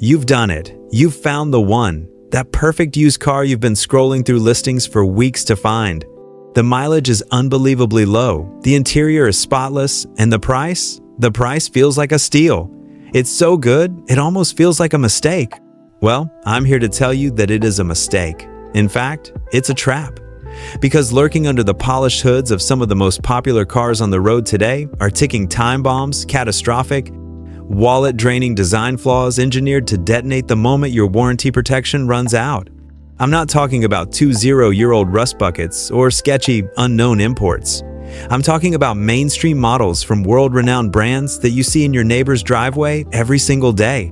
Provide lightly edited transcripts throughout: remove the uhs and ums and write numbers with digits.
You've done it. You've found the one. That perfect used car you've been scrolling through listings for weeks to find. The mileage is unbelievably low, the interior is spotless, and the price? The price feels like a steal. It's so good, it almost feels like a mistake. Well, I'm here to tell you that it is a mistake. In fact, it's a trap. Because lurking under the polished hoods of some of the most popular cars on the road today are ticking time bombs, catastrophic, wallet-draining design flaws engineered to detonate the moment your warranty protection runs out. I'm not talking about 2 zero-year-old rust buckets or sketchy, unknown imports. I'm talking about mainstream models from world-renowned brands that you see in your neighbor's driveway every single day.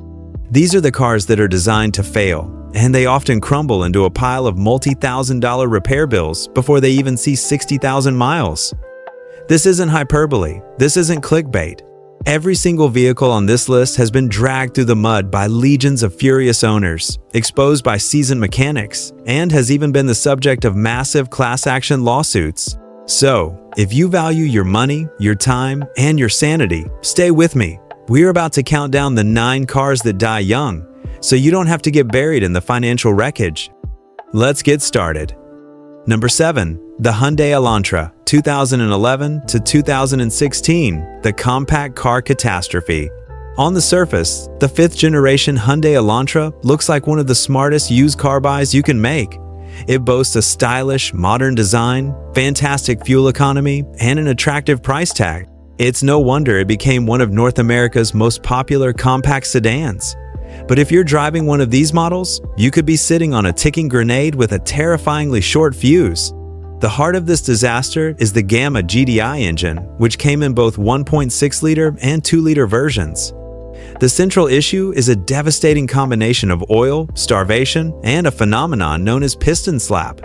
These are the cars that are designed to fail, and they often crumble into a pile of multi-thousand-dollar repair bills before they even see 60,000 miles. This isn't hyperbole. This isn't clickbait. Every single vehicle on this list has been dragged through the mud by legions of furious owners, exposed by seasoned mechanics, and has even been the subject of massive class-action lawsuits. So, if you value your money, your time, and your sanity, stay with me. We're about to count down the 9 cars that die young, so you don't have to get buried in the financial wreckage. Let's get started. Number 7. The Hyundai Elantra, 2011 to 2016, the compact car catastrophe. On the surface, the 5th-generation Hyundai Elantra looks like one of the smartest used car buys you can make. It boasts a stylish, modern design, fantastic fuel economy, and an attractive price tag. It's no wonder it became one of North America's most popular compact sedans. But if you're driving one of these models, you could be sitting on a ticking grenade with a terrifyingly short fuse. The heart of this disaster is the Gamma GDI engine, which came in both 1.6-liter and 2-liter versions. The central issue is a devastating combination of oil, starvation, and a phenomenon known as piston slap.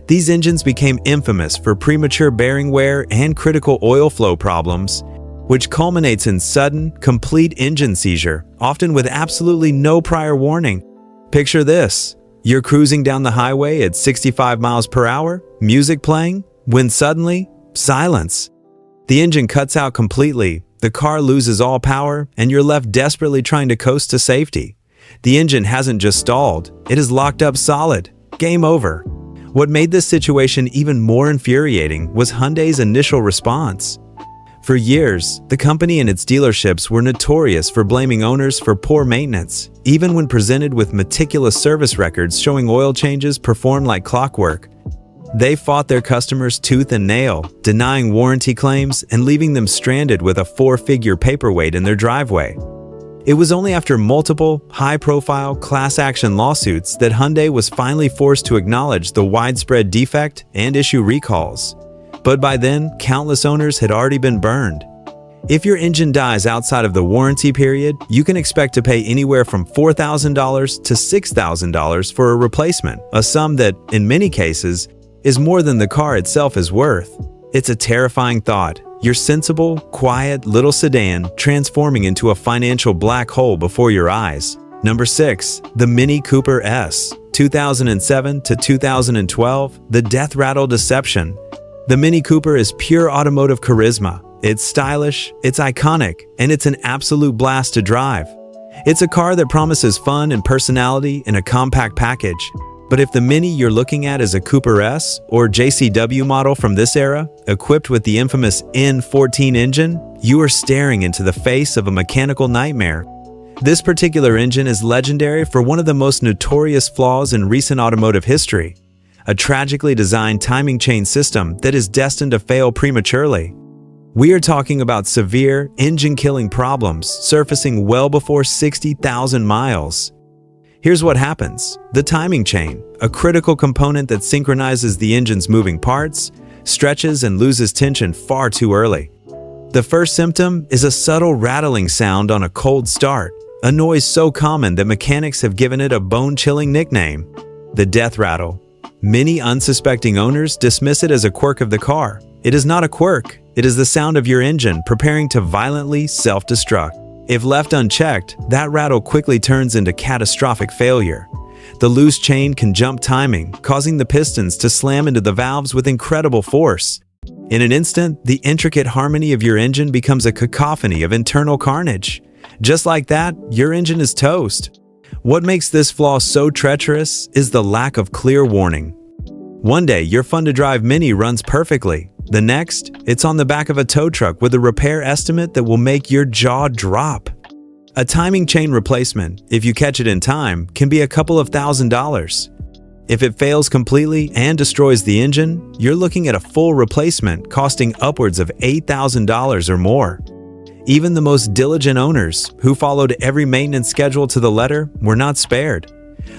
These engines became infamous for premature bearing wear and critical oil flow problems, which culminates in sudden, complete engine seizure, often with absolutely no prior warning. Picture this. You're cruising down the highway at 65 miles per hour, music playing, when suddenly, silence. The engine cuts out completely, the car loses all power, and you're left desperately trying to coast to safety. The engine hasn't just stalled, it is locked up solid. Game over. What made this situation even more infuriating was Hyundai's initial response. For years, the company and its dealerships were notorious for blaming owners for poor maintenance, even when presented with meticulous service records showing oil changes performed like clockwork. They fought their customers tooth and nail, denying warranty claims and leaving them stranded with a 4-figure paperweight in their driveway. It was only after multiple, high-profile class-action lawsuits that Hyundai was finally forced to acknowledge the widespread defect and issue recalls. But by then, countless owners had already been burned. If your engine dies outside of the warranty period, you can expect to pay anywhere from $4,000 to $6,000 for a replacement, a sum that, in many cases, is more than the car itself is worth. It's a terrifying thought. Your sensible, quiet little sedan transforming into a financial black hole before your eyes. Number 6. The Mini Cooper S, 2007 to 2012, the death rattle deception. The Mini Cooper is pure automotive charisma. It's stylish, it's iconic, and it's an absolute blast to drive. It's a car that promises fun and personality in a compact package. But if the Mini you're looking at is a Cooper S or JCW model from this era, equipped with the infamous N14 engine, you are staring into the face of a mechanical nightmare. This particular engine is legendary for one of the most notorious flaws in recent automotive history: a tragically designed timing chain system that is destined to fail prematurely. We are talking about severe, engine-killing problems surfacing well before 60,000 miles. Here's what happens. The timing chain, a critical component that synchronizes the engine's moving parts, stretches and loses tension far too early. The first symptom is a subtle rattling sound on a cold start, a noise so common that mechanics have given it a bone-chilling nickname: the death rattle. Many unsuspecting owners dismiss it as a quirk of the car. It is not a quirk. It is the sound of your engine preparing to violently self-destruct. If left unchecked, that rattle quickly turns into catastrophic failure. The loose chain can jump timing, causing the pistons to slam into the valves with incredible force. In an instant, the intricate harmony of your engine becomes a cacophony of internal carnage. Just like that, your engine is toast. What makes this flaw so treacherous is the lack of clear warning. One day, your fun-to-drive Mini runs perfectly. The next, it's on the back of a tow truck with a repair estimate that will make your jaw drop. A timing chain replacement, if you catch it in time, can be a couple of $1,000s. If it fails completely and destroys the engine, you're looking at a full replacement costing upwards of $8,000 or more. Even the most diligent owners, who followed every maintenance schedule to the letter, were not spared.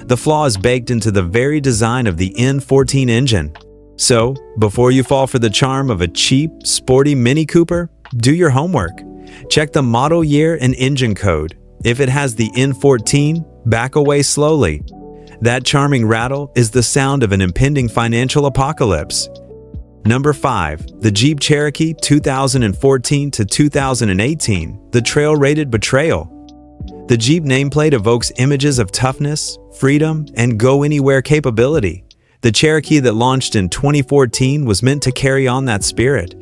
The flaw is baked into the very design of the N14 engine. So, before you fall for the charm of a cheap, sporty Mini Cooper, do your homework. Check the model year and engine code. If it has the N14, back away slowly. That charming rattle is the sound of an impending financial apocalypse. Number 5. The Jeep Cherokee 2014 to 2018, the trail-rated betrayal. The Jeep nameplate evokes images of toughness, freedom, and go-anywhere capability. The Cherokee that launched in 2014 was meant to carry on that spirit.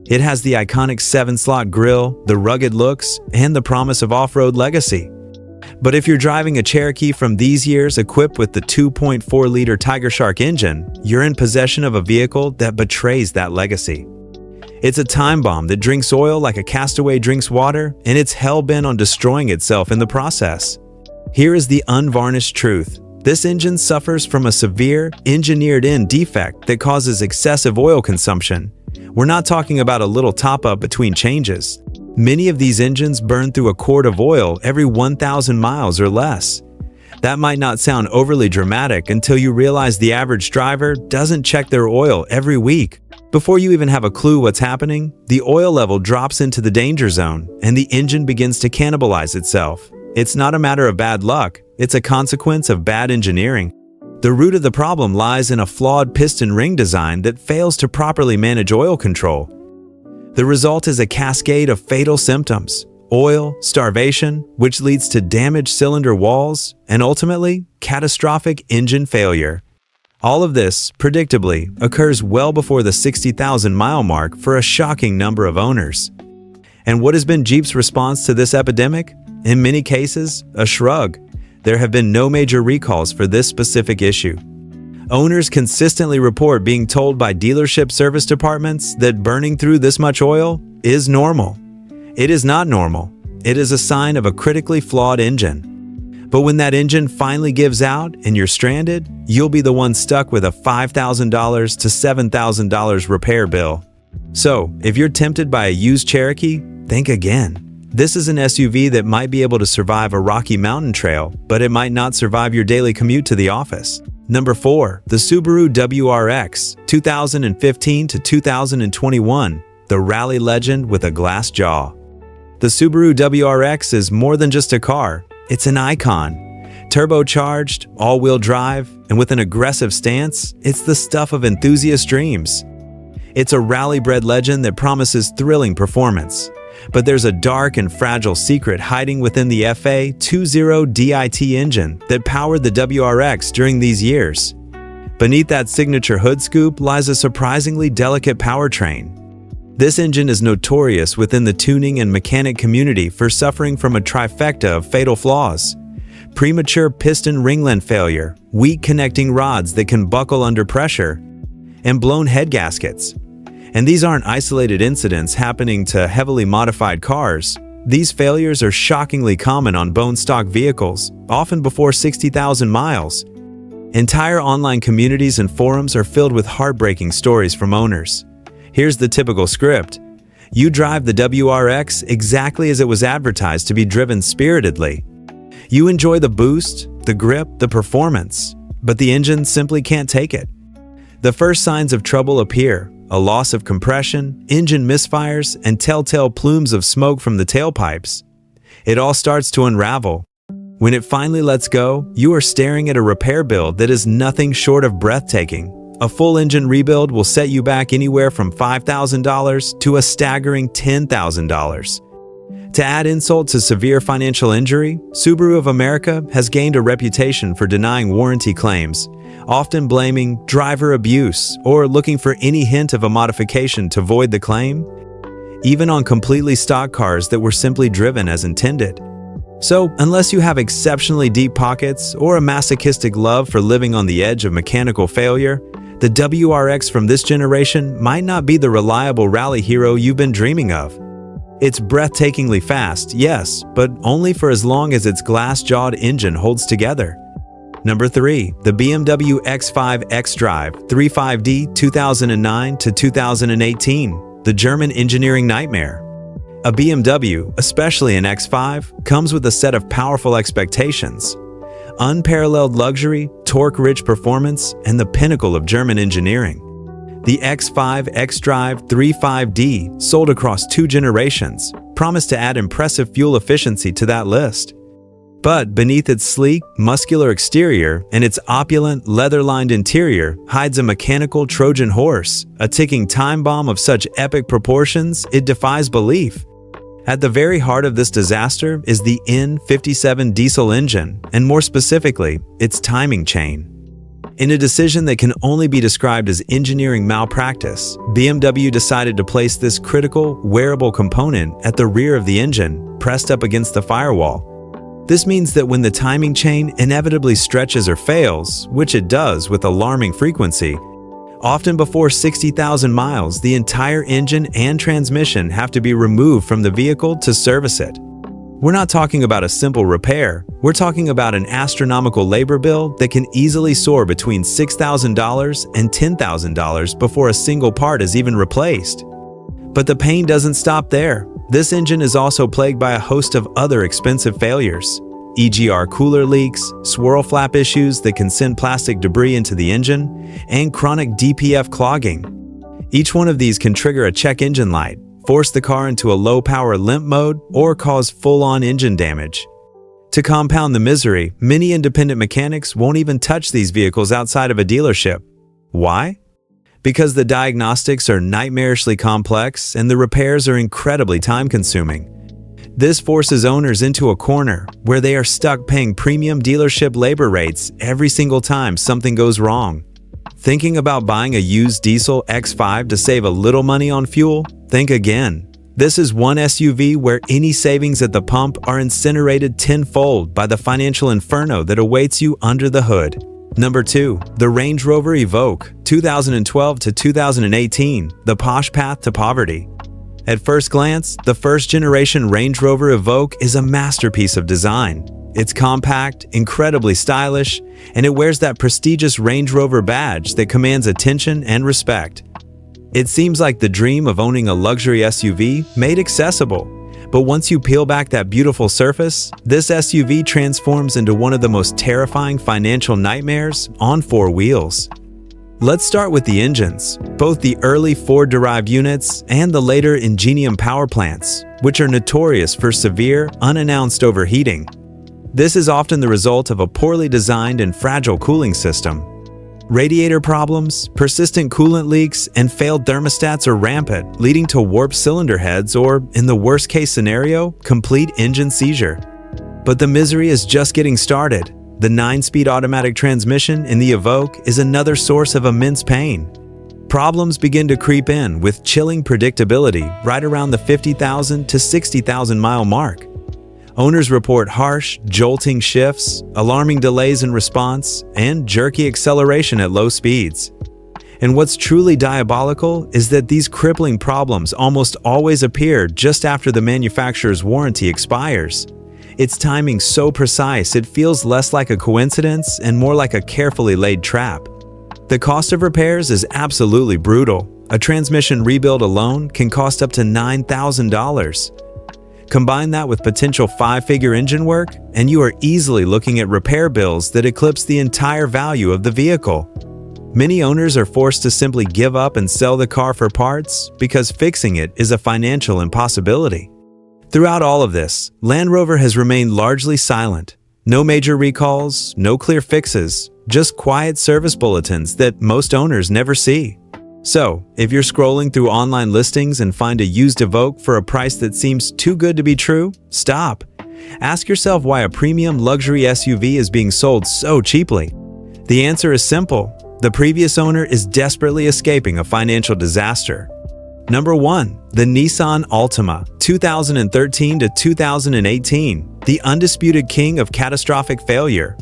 It has the iconic 7-slot grille, the rugged looks, and the promise of off-road legacy. But if you're driving a Cherokee from these years equipped with the 2.4-liter Tiger Shark engine, you're in possession of a vehicle that betrays that legacy. It's a time bomb that drinks oil like a castaway drinks water, and it's hell-bent on destroying itself in the process. Here is the unvarnished truth. This engine suffers from a severe, engineered-in defect that causes excessive oil consumption. We're not talking about a little top-up between changes. Many of these engines burn through a quart of oil every 1,000 miles or less. That might not sound overly dramatic until you realize the average driver doesn't check their oil every week. Before you even have a clue what's happening, the oil level drops into the danger zone and the engine begins to cannibalize itself. It's not a matter of bad luck, it's a consequence of bad engineering. The root of the problem lies in a flawed piston ring design that fails to properly manage oil control. The result is a cascade of fatal symptoms: oil, starvation, which leads to damaged cylinder walls, and ultimately, catastrophic engine failure. All of this, predictably, occurs well before the 60,000-mile mark for a shocking number of owners. And what has been Jeep's response to this epidemic? In many cases, a shrug. There have been no major recalls for this specific issue. Owners consistently report being told by dealership service departments that burning through this much oil is normal. It is not normal. It is a sign of a critically flawed engine. But when that engine finally gives out and you're stranded, you'll be the one stuck with a $5,000 to $7,000 repair bill. So, if you're tempted by a used Cherokee, think again. This is an SUV that might be able to survive a rocky mountain trail, but it might not survive your daily commute to the office. Number 4. The Subaru WRX 2015 to 2021, the rally legend with a glass jaw. The Subaru WRX is more than just a car, it's an icon. Turbocharged, all-wheel drive, and with an aggressive stance, it's the stuff of enthusiast dreams. It's a rally-bred legend that promises thrilling performance. But there's a dark and fragile secret hiding within the FA20DIT engine that powered the WRX during these years. Beneath that signature hood scoop lies a surprisingly delicate powertrain. This engine is notorious within the tuning and mechanic community for suffering from a trifecta of fatal flaws: premature piston ringlet failure, weak connecting rods that can buckle under pressure, and blown head gaskets. And these aren't isolated incidents happening to heavily modified cars. These failures are shockingly common on bone-stock vehicles, often before 60,000 miles. Entire online communities and forums are filled with heartbreaking stories from owners. Here's the typical script. You drive the WRX exactly as it was advertised to be driven spiritedly. You enjoy the boost, the grip, the performance, but the engine simply can't take it. The first signs of trouble appear: a loss of compression, engine misfires, and telltale plumes of smoke from the tailpipes. It all starts to unravel. When it finally lets go, you are staring at a repair bill that is nothing short of breathtaking. A full engine rebuild will set you back anywhere from $5,000 to a staggering $10,000. To add insult to severe financial injury, Subaru of America has gained a reputation for denying warranty claims, often blaming driver abuse or looking for any hint of a modification to void the claim, even on completely stock cars that were simply driven as intended. So, unless you have exceptionally deep pockets or a masochistic love for living on the edge of mechanical failure, the WRX from this generation might not be the reliable rally hero you've been dreaming of. It's breathtakingly fast, yes, but only for as long as its glass-jawed engine holds together. Number 3. The BMW X5 xDrive 35D 2009 to 2018, the German engineering nightmare. A BMW, especially an X5, comes with a set of powerful expectations. Unparalleled luxury, torque-rich performance, and the pinnacle of German engineering. The X5 xDrive 35D, sold across 2 generations, promised to add impressive fuel efficiency to that list. But beneath its sleek, muscular exterior and its opulent, leather-lined interior hides a mechanical Trojan horse, a ticking time bomb of such epic proportions it defies belief. At the very heart of this disaster is the N57 diesel engine, and more specifically, its timing chain. In a decision that can only be described as engineering malpractice, BMW decided to place this critical, wearable component at the rear of the engine, pressed up against the firewall. This means that when the timing chain inevitably stretches or fails, which it does with alarming frequency, often before 60,000 miles, the entire engine and transmission have to be removed from the vehicle to service it. We're not talking about a simple repair, we're talking about an astronomical labor bill that can easily soar between $6,000 and $10,000 before a single part is even replaced. But the pain doesn't stop there. This engine is also plagued by a host of other expensive failures. EGR cooler leaks, swirl flap issues that can send plastic debris into the engine, and chronic DPF clogging. Each one of these can trigger a check engine light, force the car into a low-power limp mode, or cause full-on engine damage. To compound the misery, many independent mechanics won't even touch these vehicles outside of a dealership. Why? Because the diagnostics are nightmarishly complex and the repairs are incredibly time-consuming. This forces owners into a corner where they are stuck paying premium dealership labor rates every single time something goes wrong. Thinking about buying a used diesel X5 to save a little money on fuel? Think again. This is one SUV where any savings at the pump are incinerated tenfold by the financial inferno that awaits you under the hood. Number 2. The Range Rover Evoque 2012 to 2018, the posh path to poverty. At first glance, the first-generation Range Rover Evoque is a masterpiece of design. It's compact, incredibly stylish, and it wears that prestigious Range Rover badge that commands attention and respect. It seems like the dream of owning a luxury SUV made accessible. But once you peel back that beautiful surface, this SUV transforms into one of the most terrifying financial nightmares on 4 wheels. Let's start with the engines, both the early Ford-derived units and the later Ingenium power plants, which are notorious for severe, unannounced overheating. This is often the result of a poorly designed and fragile cooling system. Radiator problems, persistent coolant leaks, and failed thermostats are rampant, leading to warped cylinder heads or, in the worst-case scenario, complete engine seizure. But the misery is just getting started. The 9-speed automatic transmission in the Evoque is another source of immense pain. Problems begin to creep in with chilling predictability right around the 50,000 to 60,000 mile mark. Owners report harsh, jolting shifts, alarming delays in response, and jerky acceleration at low speeds. And what's truly diabolical is that these crippling problems almost always appear just after the manufacturer's warranty expires. Its timing so precise it feels less like a coincidence and more like a carefully laid trap. The cost of repairs is absolutely brutal. A transmission rebuild alone can cost up to $9,000. Combine that with potential 5-figure engine work, and you are easily looking at repair bills that eclipse the entire value of the vehicle. Many owners are forced to simply give up and sell the car for parts because fixing it is a financial impossibility. Throughout all of this, Land Rover has remained largely silent. No major recalls, no clear fixes, just quiet service bulletins that most owners never see. So, if you're scrolling through online listings and find a used Evoque for a price that seems too good to be true, stop. Ask yourself why a premium luxury SUV is being sold so cheaply. The answer is simple. The previous owner is desperately escaping a financial disaster. Number 1. The Nissan Altima, 2013 to 2018, the undisputed king of catastrophic failure.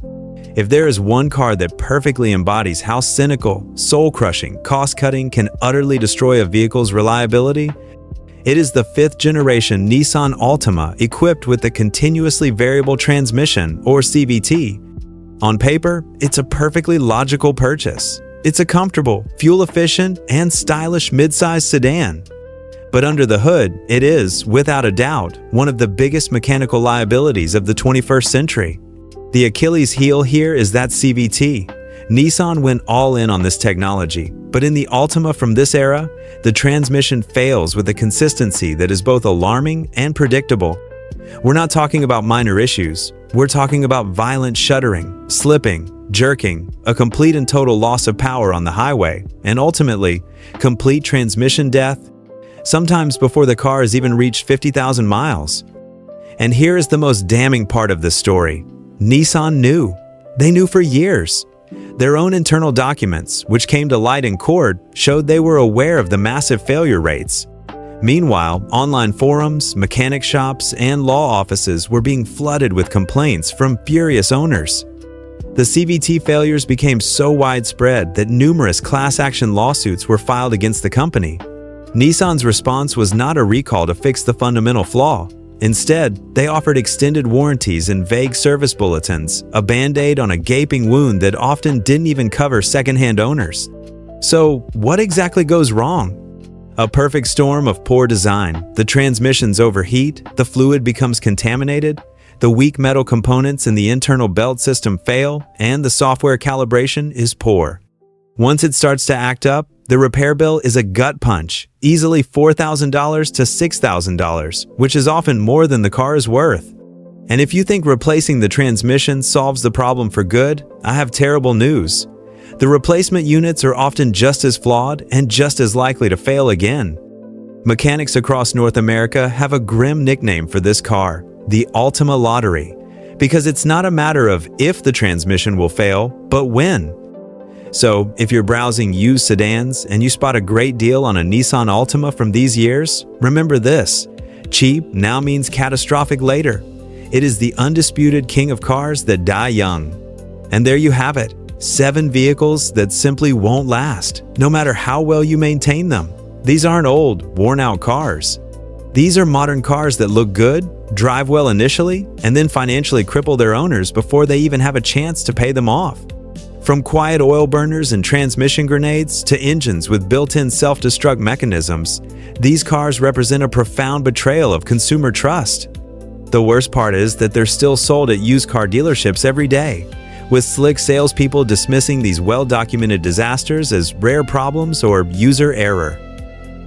If there is one car that perfectly embodies how cynical, soul-crushing, cost-cutting can utterly destroy a vehicle's reliability, it is the 5th-generation Nissan Altima equipped with the continuously variable transmission, or CVT. On paper, it's a perfectly logical purchase. It's a comfortable, fuel-efficient, and stylish mid-size sedan. But under the hood, it is, without a doubt, one of the biggest mechanical liabilities of the 21st century. The Achilles heel here is that CVT. Nissan went all in on this technology, but in the Altima from this era, the transmission fails with a consistency that is both alarming and predictable. We're not talking about minor issues. We're talking about violent shuddering, slipping, jerking, a complete and total loss of power on the highway, and ultimately, complete transmission death, sometimes before the car has even reached 50,000 miles. And here is the most damning part of this story. Nissan knew. They knew for years. Their own internal documents, which came to light in court, showed they were aware of the massive failure rates. Meanwhile, online forums, mechanic shops, and law offices were being flooded with complaints from furious owners. The CVT failures became so widespread that numerous class action lawsuits were filed against the company. Nissan's response was not a recall to fix the fundamental flaw. Instead, they offered extended warranties and vague service bulletins, a band-aid on a gaping wound that often didn't even cover second-hand owners. So, what exactly goes wrong? A perfect storm of poor design. The transmissions overheat, the fluid becomes contaminated, the weak metal components in the internal belt system fail, and the software calibration is poor. Once it starts to act up, the repair bill is a gut punch, easily $4,000 to $6,000, which is often more than the car is worth. And if you think replacing the transmission solves the problem for good, I have terrible news. The replacement units are often just as flawed and just as likely to fail again. Mechanics across North America have a grim nickname for this car, the Altima Lottery, because it's not a matter of if the transmission will fail, but when. So, if you're browsing used sedans and you spot a great deal on a Nissan Altima from these years, remember this: cheap now means catastrophic later. It is the undisputed king of cars that die young. And there you have it, 7 vehicles that simply won't last, no matter how well you maintain them. These aren't old, worn-out cars. These are modern cars that look good, drive well initially, and then financially cripple their owners before they even have a chance to pay them off. From quiet oil burners and transmission grenades to engines with built-in self-destruct mechanisms, these cars represent a profound betrayal of consumer trust. The worst part is that they're still sold at used car dealerships every day, with slick salespeople dismissing these well-documented disasters as rare problems or user error.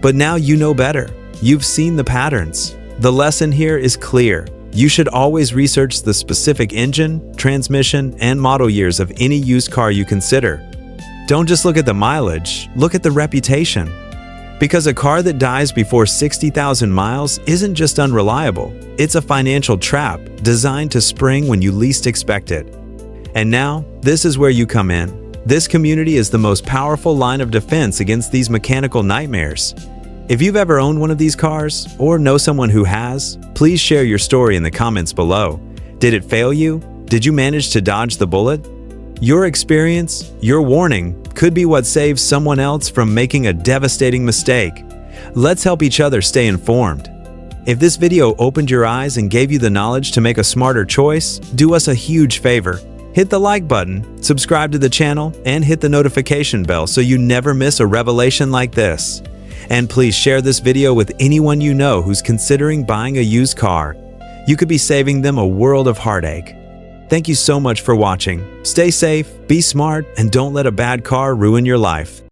But now you know better. You've seen the patterns. The lesson here is clear. You should always research the specific engine, transmission, and model years of any used car you consider. Don't just look at the mileage, look at the reputation. Because a car that dies before 60,000 miles isn't just unreliable, it's a financial trap designed to spring when you least expect it. And now, this is where you come in. This community is the most powerful line of defense against these mechanical nightmares. If you've ever owned one of these cars, or know someone who has, please share your story in the comments below. Did it fail you? Did you manage to dodge the bullet? Your experience, your warning, could be what saves someone else from making a devastating mistake. Let's help each other stay informed. If this video opened your eyes and gave you the knowledge to make a smarter choice, do us a huge favor. Hit the like button, subscribe to the channel, and hit the notification bell so you never miss a revelation like this. And please share this video with anyone you know who's considering buying a used car. You could be saving them a world of heartache. Thank you so much for watching. Stay safe, be smart, and don't let a bad car ruin your life.